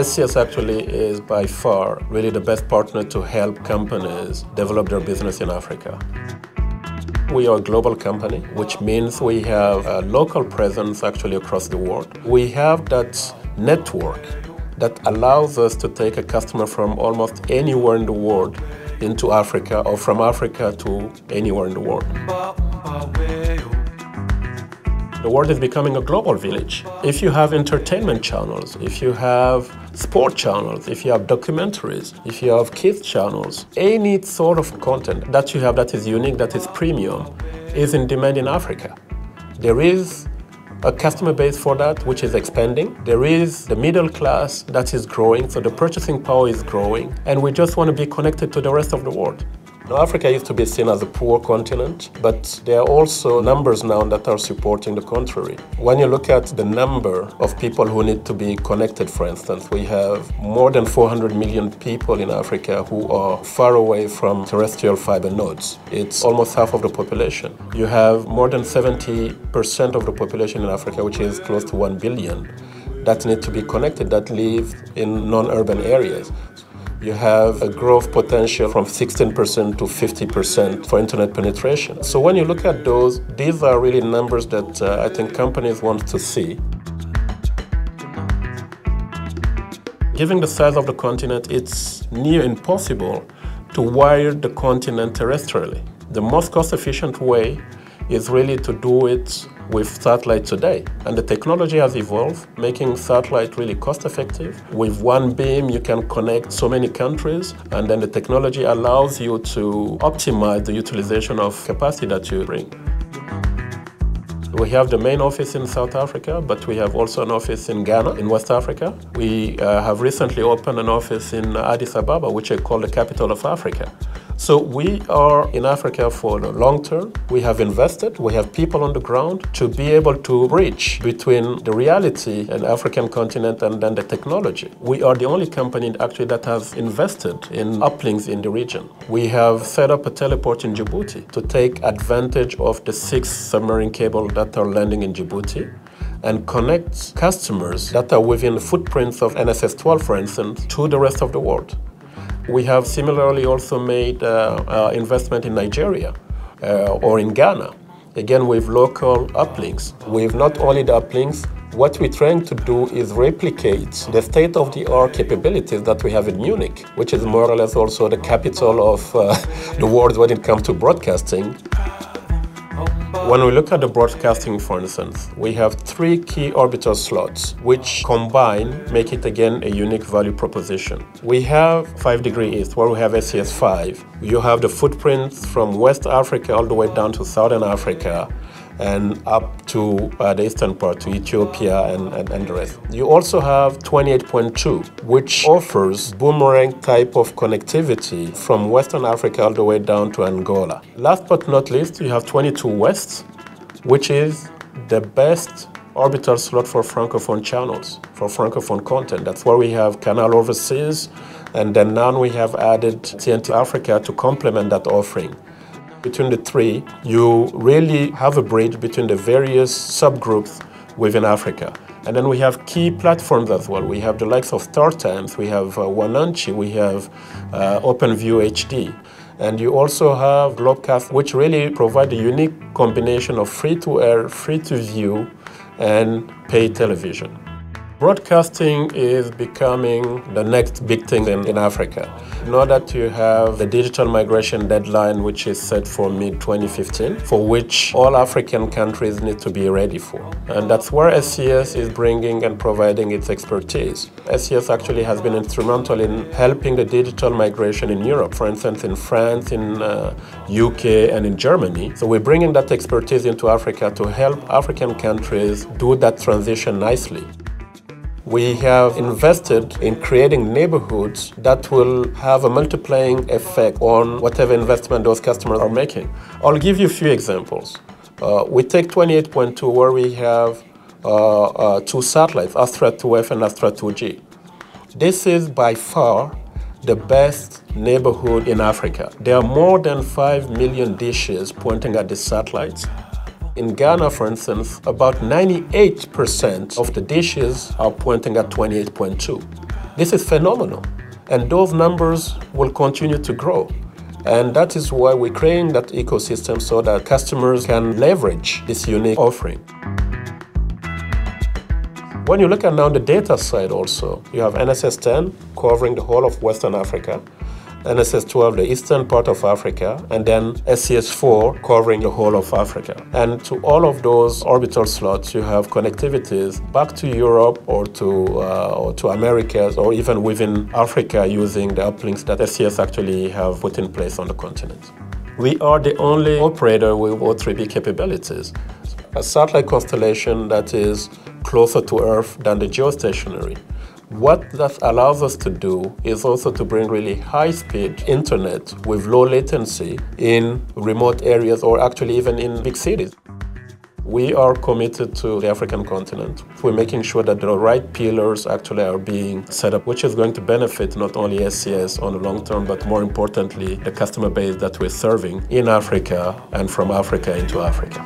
SES actually is by far really the best partner to help companies develop their business in Africa. We are a global company, which means we have a local presence actually across the world. We have that network that allows us to take a customer from almost anywhere in the world into Africa, or from Africa to anywhere in the world. The world is becoming a global village. If you have entertainment channels, if you have sport channels, if you have documentaries, if you have kids channels, any sort of content that you have that is unique, that is premium, is in demand in Africa. There is a customer base for that, which is expanding. There is the middle class that is growing, so the purchasing power is growing, and we just want to be connected to the rest of the world. Now, Africa used to be seen as a poor continent, but there are also numbers now that are supporting the contrary. When you look at the number of people who need to be connected, for instance, we have more than 400 million people in Africa who are far away from terrestrial fiber nodes. It's almost half of the population. You have more than 70% of the population in Africa, which is close to 1 billion, that need to be connected, that live in non-urban areas. You have a growth potential from 16% to 50% for internet penetration. So when you look at those, these are really numbers that I think companies want to see. Given the size of the continent, it's near impossible to wire the continent terrestrially. The most cost-efficient way is really to do it with satellite today. And the technology has evolved, making satellite really cost-effective. With one beam, you can connect so many countries, and then the technology allows you to optimize the utilization of capacity that you bring. We have the main office in South Africa, but we have also an office in Ghana, in West Africa. We have recently opened an office in Addis Ababa, which I call the capital of Africa. So we are in Africa for the long term. We have invested, we have people on the ground to be able to bridge between the reality and African continent and then the technology. We are the only company actually that has invested in uplinks in the region. We have set up a teleport in Djibouti to take advantage of the 6 submarine cables that are landing in Djibouti and connect customers that are within the footprints of NSS 12, for instance, to the rest of the world. We have similarly also made investment in Nigeria or in Ghana, again with local uplinks. With not only the uplinks, what we're trying to do is replicate the state-of-the-art capabilities that we have in Munich, which is more or less also the capital of the world when it comes to broadcasting. When we look at the broadcasting, for instance, we have 3 key orbital slots, which combine, make it again a unique value proposition. We have 5 degrees east, where we have SES 5. You have the footprints from West Africa all the way down to Southern Africa and up to the eastern part, to Ethiopia and the rest. You also have 28.2, which offers boomerang type of connectivity from Western Africa all the way down to Angola. Last but not least, you have 22 West, which is the best orbital slot for Francophone channels, for Francophone content. That's where we have Canal Overseas, and then now we have added TNT Africa to complement that offering. Between the 3, you really have a bridge between the various subgroups within Africa. And then we have key platforms as well. We have the likes of StarTimes, we have Wananchi, we have OpenView HD. And you also have Globecast, which really provide a unique combination of free-to-air, free-to-view, and paid television. Broadcasting is becoming the next big thing in Africa. Now that you have the digital migration deadline, which is set for mid-2015, for which all African countries need to be ready for. And that's where SES is bringing and providing its expertise. SES actually has been instrumental in helping the digital migration in Europe, for instance, in France, in UK, and in Germany. So we're bringing that expertise into Africa to help African countries do that transition nicely. We have invested in creating neighborhoods that will have a multiplying effect on whatever investment those customers are making. I'll give you a few examples. We take 28.2, where we have 2 satellites, Astra 2F and Astra 2G. This is by far the best neighborhood in Africa. There are more than 5 million dishes pointing at the satellites. In Ghana, for instance, about 98% of the dishes are pointing at 28.2. This is phenomenal. And those numbers will continue to grow. And that is why we're creating that ecosystem so that customers can leverage this unique offering. When you look at now the data side also, you have NSS 10 covering the whole of Western Africa, NSS 12 the eastern part of Africa, and then SES 4 covering the whole of Africa. And to all of those orbital slots, you have connectivities back to Europe or to Americas, or even within Africa using the uplinks that SES actually have put in place on the continent. We are the only operator with O3B capabilities. A satellite constellation that is closer to Earth than the geostationary. What that allows us to do is also to bring really high-speed internet with low latency in remote areas or actually even in big cities. We are committed to the African continent. We're making sure that the right pillars actually are being set up, which is going to benefit not only SES on the long term, but more importantly, the customer base that we're serving in Africa and from Africa into Africa.